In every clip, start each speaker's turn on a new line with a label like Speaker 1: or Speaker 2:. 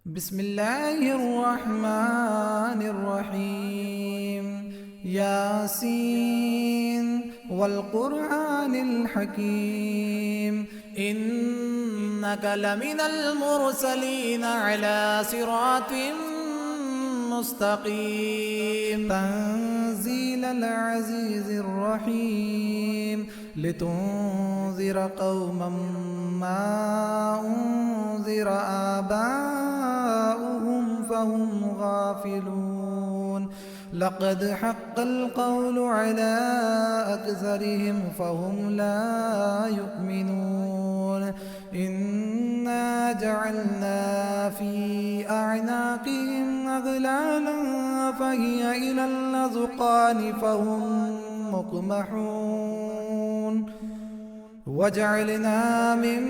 Speaker 1: بسم الله الرحمن الرحيم. ياسين والقرآن الحكيم إنك لمن المرسلين على صراط مستقيم. تنزيل العزيز الرحيم لتنذر قوما ما أنذر آباؤهم فهم غافلون. لقد حق القول على أكثرهم فهم لا يؤمنون. إنا جعلنا في أعناقهم أغلالا فهي إلى الأذقان فهم مقمحون. وجعلنا من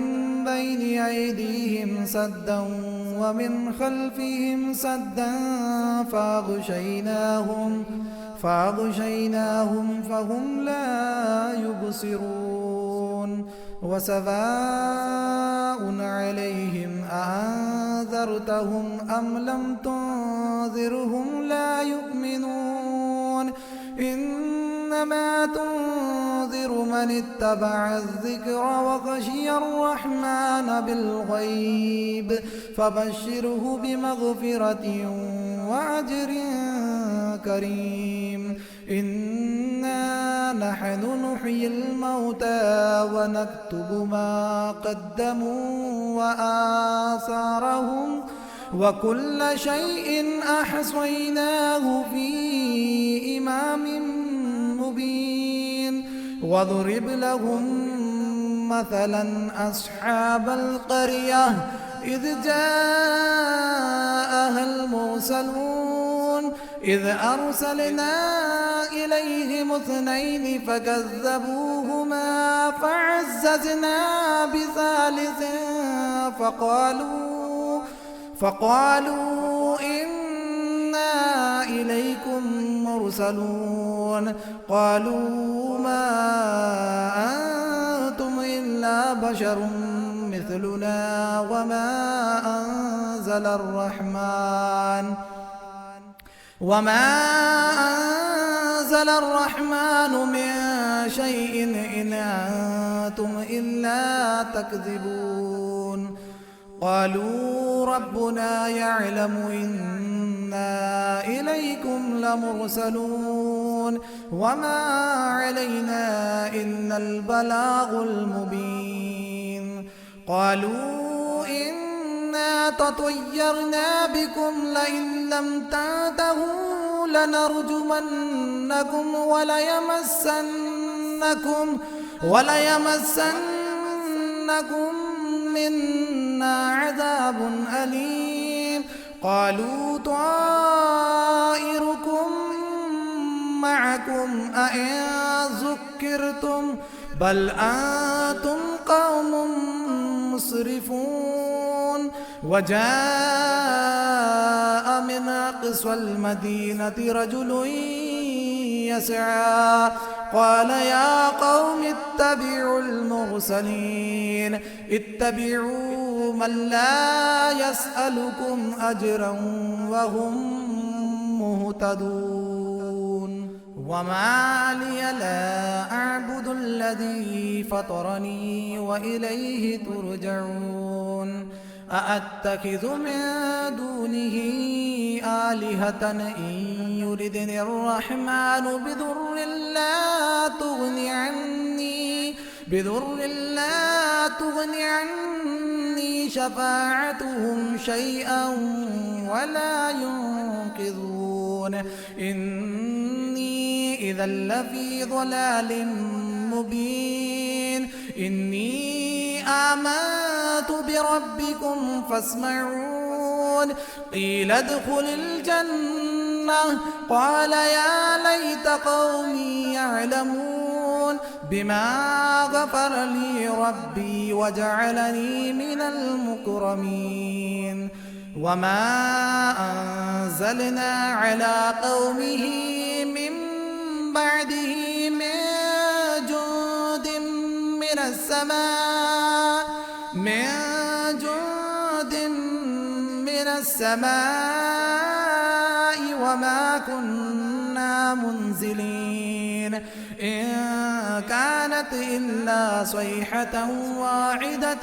Speaker 1: بين أيديهم سدا ومن خلفهم سدا فأغشيناهم فهم لا يبصرون. وسواء عليهم أأنذرتهم أم لم تنذرهم لا يؤمنون. إنما تنذر من اتبع الذكر وخشي الرحمن بالغيب فبشره بمغفرة وأجر كريم. إنا نحن نحيي الموتى ونكتب ما قدموا وآثارهم وكل شيء أحصيناه في إمام مبين. واضرب لهم مثلا أصحاب القرية إذ جاءها المرسلون إذ أرسلنا إليهم اثنين فكذبوهما فعززنا بثالث فقالوا إنا إليكم مرسلون. قالوا ما أنتم إلا بشر مثلنا وما أنزل الرحمن من شيء إن أنتم إلا تكذبون. قالوا ربنا يعلم إنا إليكم لمرسلون وما علينا إلا البلاغ المبين. قالوا إنا تطيرنا بكم لئن لم تنتهوا لنرجمنكم وليمسنكم منا عذاب أليم. قالوا طائركم معكم أئن ذكرتم بل أنتم قوم مسرفون. وجاء من أقصى المدينة رجل يسعى قال يا قوم اتبعوا المرسلين اتبعوا من لا يسألكم أجرا وهم مهتدون. وما لي لا أعبد الذي فطرني وإليه ترجعون. أأتخذ من دونه آلهة إن يردني الرحمن بضر لا تغن عني شفاعتهم شيئا ولا ينقذون. إني إذا لفي ضلال مبين. إني آمنت بربكم فاسمعون. قيل ادخل الجنة قال يا ليت قومي يعلمون بما غفر لي ربي وجعلني من المكرمين. وما أنزلنا على قومه من بعده من جند من السماء السماء وما كنا منزلين إن كانت إلا صيحة واحدة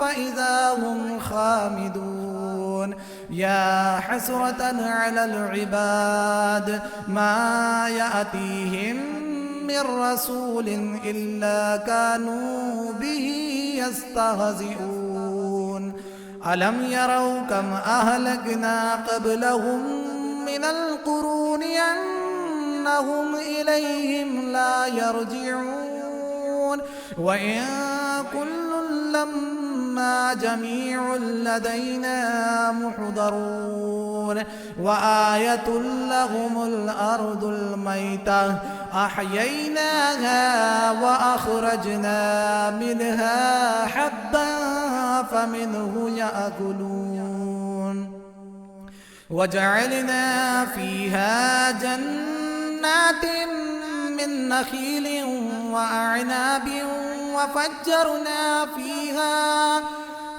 Speaker 1: فإذا هم خامدون يا حسرة على العباد ما يأتيهم من رسول إلا كانوا به يستهزئون ألم يروا كم أهلكنا قبلهم من القرون أنهم إليهم لا يرجعون وإن كل لما جميع لدينا محضرون وآية لهم الأرض الميتة أحييناها وأخرجنا منها حبا فمنه يأكلون وجعلنا فيها جنات من نخيل وأعناب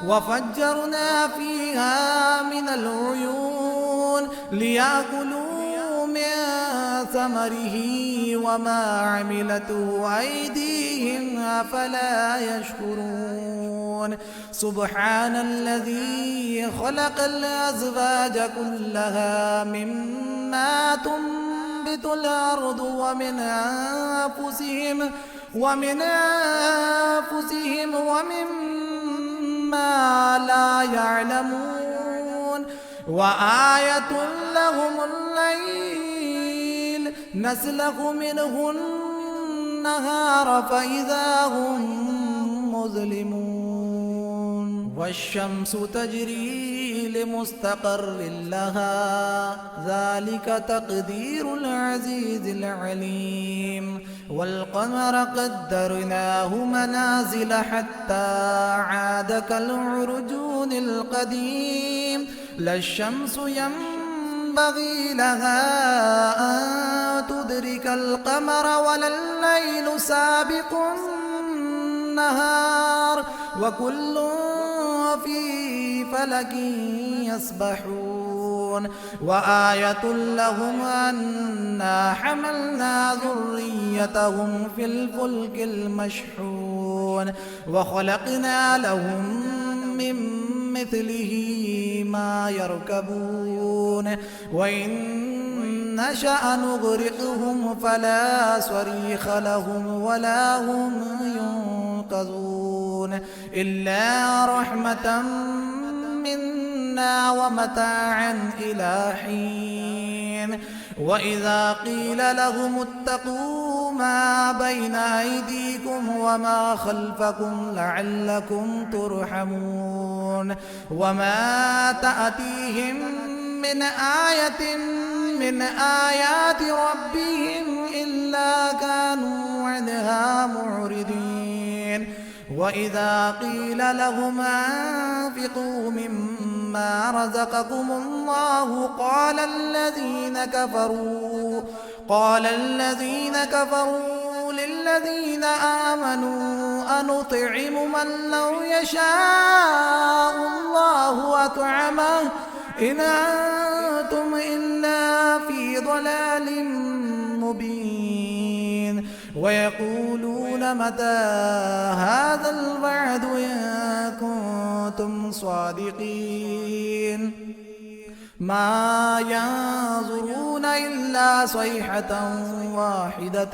Speaker 1: وفجرنا فيها من العيون ليأكلوا من ثمره وما عملته أيديهم أفلا يشكرون سبحان الذي خلق الأزواج كلها مما تنبت الأرض ومن أنفسهم ومما لا يعلمون وآية لهم الليل نسلخ منه النهار فإذا هم مظلمون والشمس تجري لمستقر لها ذلك تقدير العزيز العليم والقمر قدرناه منازل حتى عاد كالعرجون القديم لا الشمس ينبغي لها أن تدرك القمر ولا الليل سابق النهار وكل في فلك يسبحون وآية لهم أنا حملنا ذريتهم في الفلك المشحون وخلقنا لهم من مثله ما يركبون وإن نشأ نغرقهم فلا صريخ لهم ولا هم ينقذون إلا رحمة منا ومتاعا إلى حين وإذا قيل لهم اتقوا ما بين أيديكم وما خلفكم لعلكم ترحمون وما تأتيهم من آية من آيات ربهم إلا كانوا عنها معرضين وإذا قيل لهم أنفقوا مما رزقكم الله قال الذين كفروا للذين آمنوا أنطعم من لو يشاء الله أطعمه إن أنتم إلا في ضلال مبين ويقولون متى هذا الوعد إن كنتم صادقين ما ينظرون إلا صيحة واحدة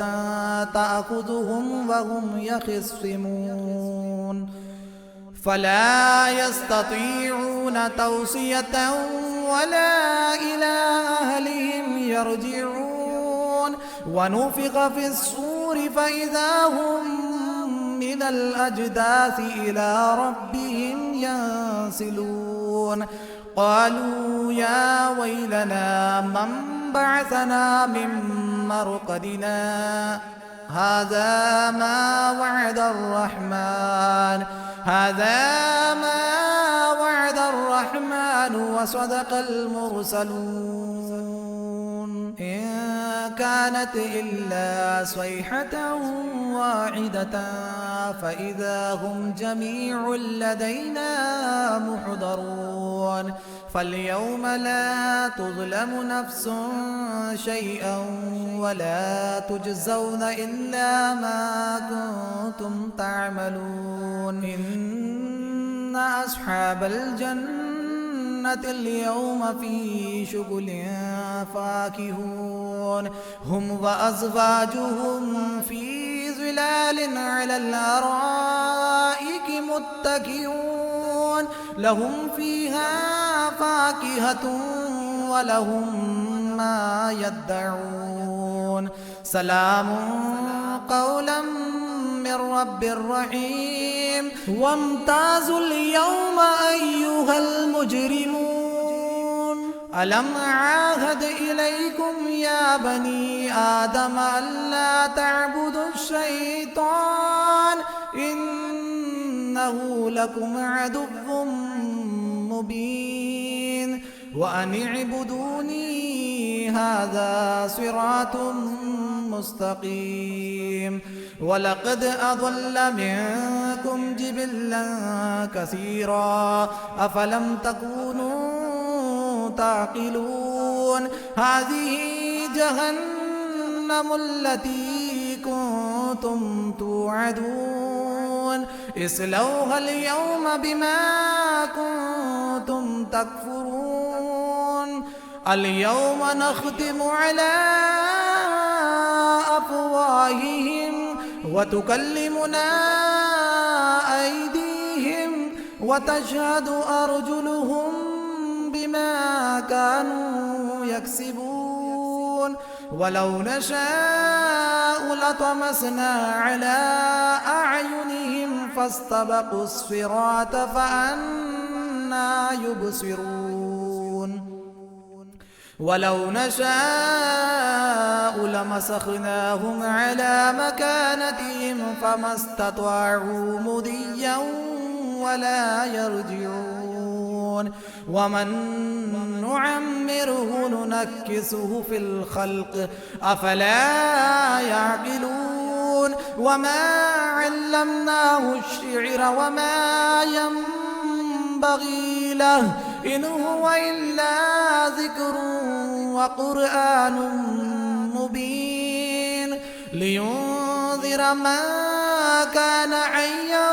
Speaker 1: تأخذهم وهم يخصمون فلا يستطيعون توصية ولا إلى أهلهم يرجعون ونفخ في الصور فإذا هم من الأجداث إلى ربهم ينسلون قالوا يا ويلنا من بعثنا من مرقدنا هذا ما وعد الرحمن وصدق المرسلون إن كانت إلا صيحة واحدة فإذا هم جميع لدينا محضرون فاليوم لا تظلم نفس شيئا ولا تجزون إلا ما كنتم تعملون إن أصحاب الجنة اليوم في شغل فاكهون هم وأزواجهم في ظلال على الأرائك متكئون لهم فيها فاكهة ولهم ما يدعون سلام قولا من رب رحيم وامتازوا اليوم أيها المجرمون ألم أعاهد إليكم يا بني آدم ألا تعبدوا الشيطان إنه لكم عدو مبين وأن اعبدوني هذا صراط مستقيم ولقد أضل منكم جبلا كثيرا أفلم تكونوا تعقلون هذه جهنم التي كنتم توعدون اصلوها اليوم بما كنتم تكفرون اليوم نختم على أفواههم وتكلمنا أيديهم وتشهد أرجلهم بما كانوا يكسبون ولو نشاء لطمسنا على أعينهم فاستبقوا الصراط فأنى يبصرون ولو نشاء لمسخناهم على مكانتهم فما استطاعوا مضيا ولا يرجعون ومن نعمره ننكسه في الخلق أفلا يعقلون وما علمناه الشعر وما ينبغي له إن هو إلا ذكر وقرآن مبين لينذر من كان حيا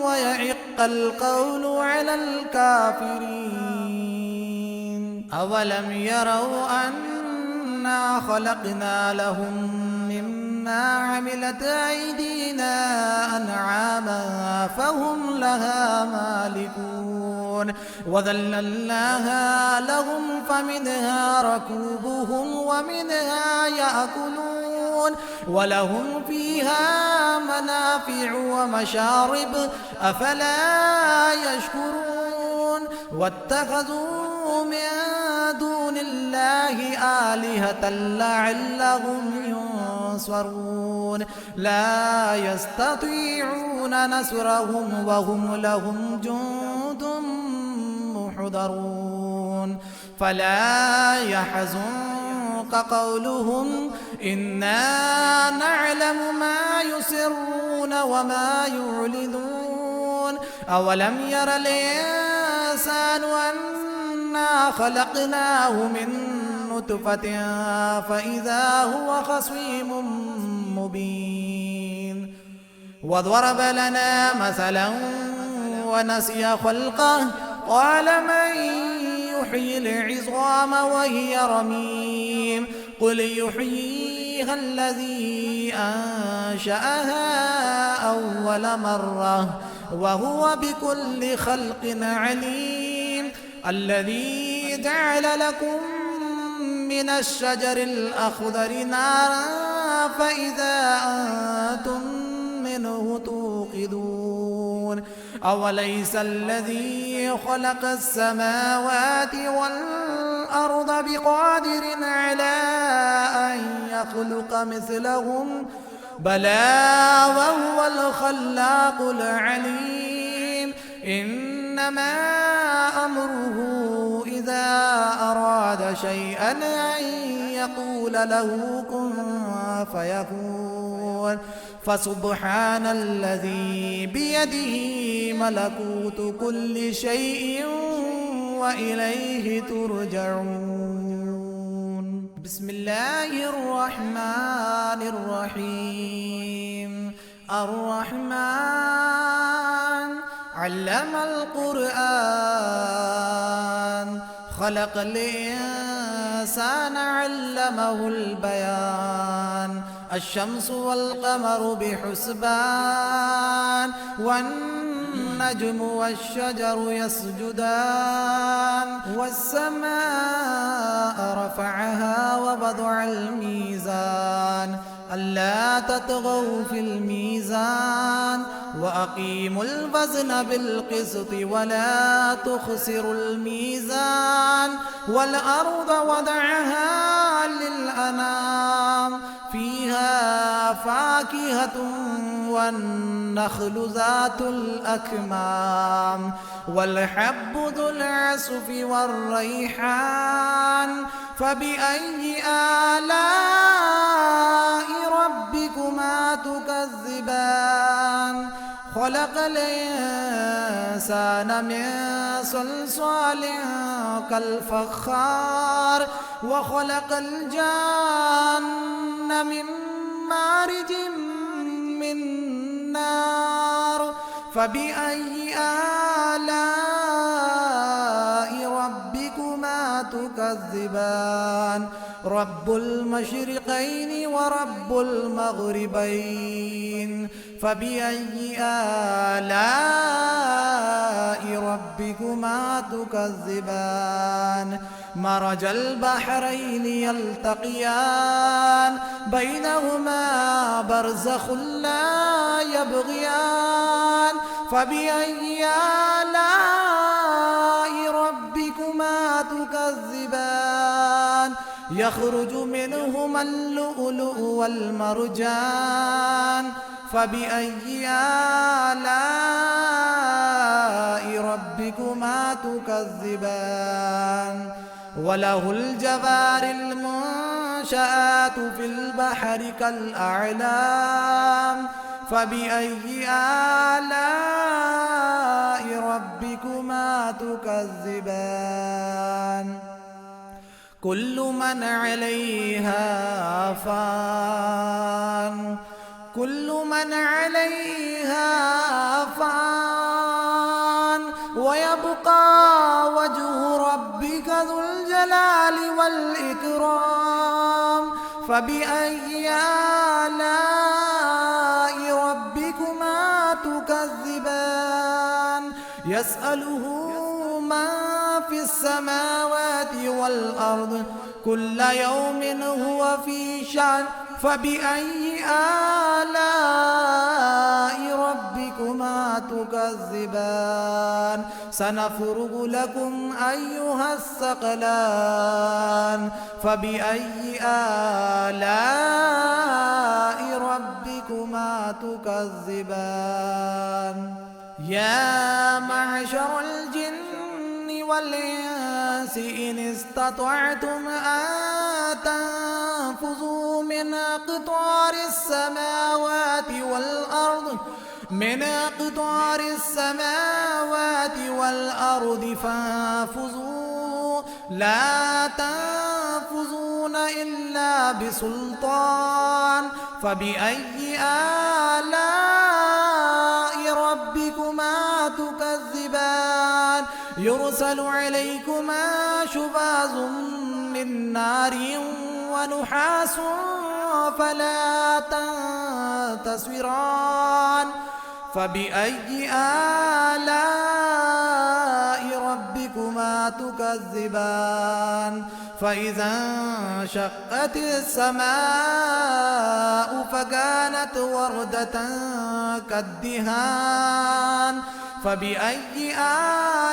Speaker 1: ويحق القول على الكافرين أولم يروا أنا خلقنا لهم مما عملت أيدينا أنعاما فهم لها مالكون وذللناها لهم فمنها ركوبهم ومنها يأكلون ولهم فيها منافع ومشارب أفلا يشكرون واتخذوا من دون الله آلهة لعلهم ينصرون لا يستطيعون نصرهم وهم لهم جند محضرون فلا يحزنك قولهم إنا نعلم ما يسرون وما يعلنون أولم ير الإنسان أنا خلقناه من نطفة فإذا هو خصيم مبين وضرب لنا مثلا ونسي خلقه قال من يحيي العظام وهي رميم قل يحييها الذي أنشأها أول مرة وهو بكل خلق عليم الذي جعل لكم من الشجر الأخضر نارا فإذا أنتم منه توقدون أوليس الذي خلق السماوات والأرض بقادر على أن يخلق مثلهم بلى وهو الخلاق العليم إنما أمره إذا أراد شيئا أن يقول له كن فيكون فسبحان الذي بيده ملكوت كل شيء وإليه ترجعون. بسم الله الرحمن الرحيم. الرحمن علم القرآن، خلق الإنسان علمه البيان. الشمس والقمر بحسبان، والنجم والشجر يسجدان. والسماء رفعها ووضع الميزان، ألا تطغوا في الميزان، وأقيموا الوزن بالقسط ولا تخسروا الميزان. والأرض وضعها للأنام، فيها فاكهة والنخل ذات الأكمام، والحب ذو العصف والريحان. فبأي آلاء ربكما تكذبان؟ خلق الإنسان من صلصال كالفخار، وخلق الجان من مارج من نار. فبأي آلاء ربكما تكذبان؟ رب المشرقين ورب المغربين. فبأي آلاء ربكما تكذبان؟ مرج البحرين يلتقيان، بينهما برزخ لا يبغيان. فبأي آلاء ربكما تكذبان؟ يخرج منهما اللؤلؤ والمرجان. فبأي آلاء ربكما تكذبان؟ وله الجوار المنشآت في البحر كالأعلام. فبأي آلاء ربكما تكذبان؟ كل من عليها فان، كل من عليها فان، ويبقى وجه ربك ذو الجلال والإكرام. فبأي آلاء ربكما تكذبان؟ يسأله من في السماوات والأرض، كل يوم هو في شأن. فبأي آلاء ربكما تكذبان؟ سنفرغ لكم أيها الثقلان. فبأي آلاء ربكما تكذبان؟ يا معشر الجن والإنس إن استطعتم أن تنفذوا من أقطار السماوات والأرض، من أقطار السماوات والأرض فانفذوا، لا تنفذون إلا بسلطان. فبأي آلاء ربكما تكذبان؟ يرسل عليكما شواظ من نار ونحاس فلا تنتصران. فبأي آلاء ربكما تكذبان؟ فإذا انشقت السماء فكانت وردة كالدهان. فبأي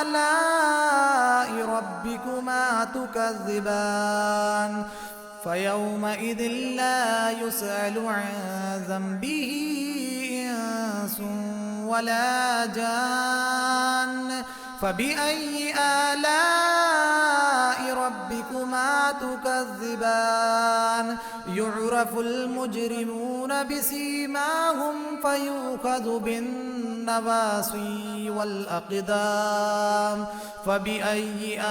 Speaker 1: آلاء ربكما تكذبان؟ فيومئذ لا يسأل عن ذنبه إنس ولا جان. فبأي آلاء ربكما تكذبان يعرف المجرمون بسيماهم فيؤخذ بالنواصي والأقدام فبأي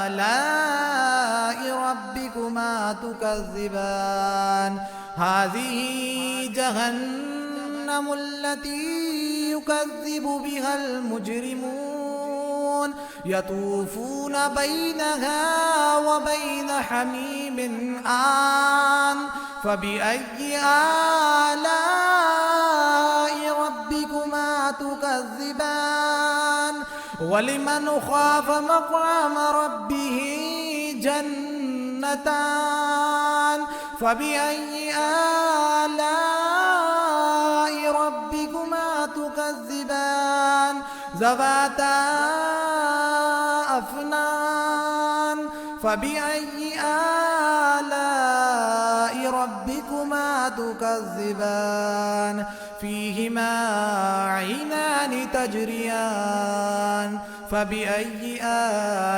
Speaker 1: آلاء ربكما تكذبان هذه جهنم التي يكذب بها المجرمون يطوفون بينها وبين حميم آن فبأي آلاء ربكما تكذبان ولمن خاف مقام ربه جنتان فبأي آلاء ربكما تكذبان ذواتا أفنان فبأي آلاء ربكما تكذبان فيهما عينان تجريان فبأي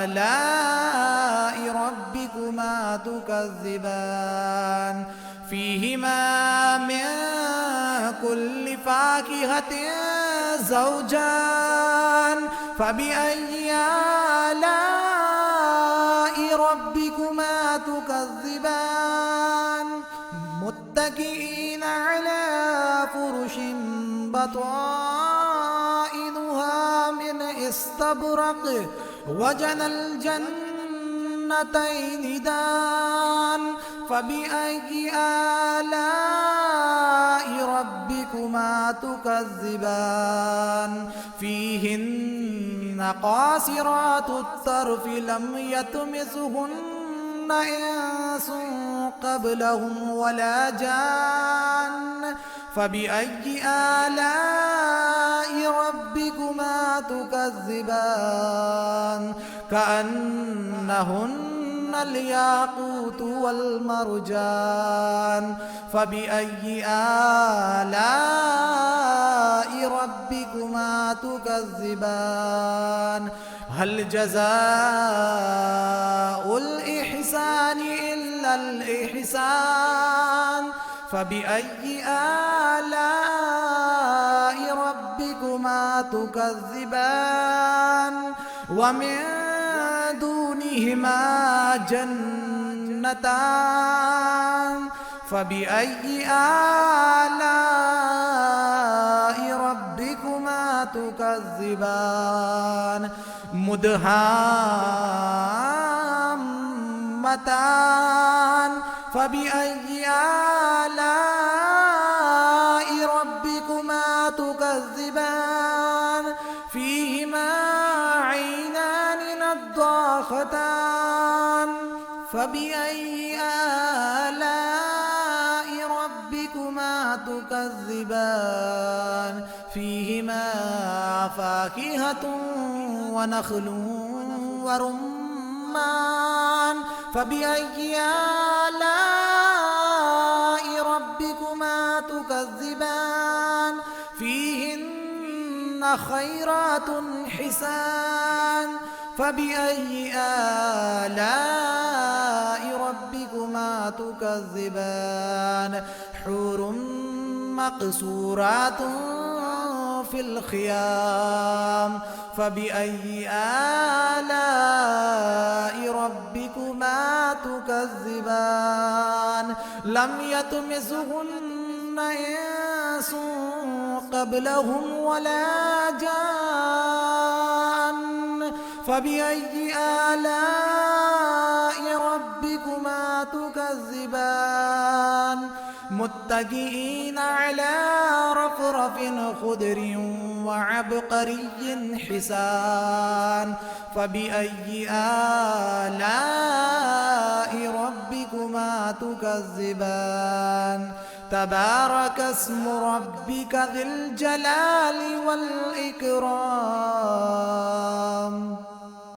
Speaker 1: آلاء ربكما تكذبان فيهما من كل فاكهة زوجان فبأي آلاء ربكما تكذبان متكئين على فرش بطائنها من استبرق وجنى الجنتين دان فبأي آلاء ربكما تكذبان فيهن قاصرات الطرف لم يطمثهن إنس قبلهم ولا جان فبأي آلاء ربكما تكذبان كأنهن الياقوت والمرجان فبأي آلاء ربكما تكذبان هل جزاء الإحسان إلا الإحسان فبأي آلاء ربكما تكذبان ومن دونهما جنتان فبأي آلاء ربكما تكذبان مدهامتان فبأي آلاء ربكما تكذبان فيهما عينان نضاختان فبأي آلاء ربكما تكذبان فيهما فاكهة ونخل ورمان فبأي آلاء ربكما تكذبان فيهن خيرات حسان فبأي آلاء ربكما تكذبان حور مقصورات في الخيام فبأي آلاء ربكما تكذبان لم يطمثهن إنس قبلهم ولا جان فبأي آلاء ربكما تكذبان متكئين على رفرف خضر وعبقري حسان فبأي آلاء ربكما تكذبان تبارك اسم ربك ذي الجلال والإكرام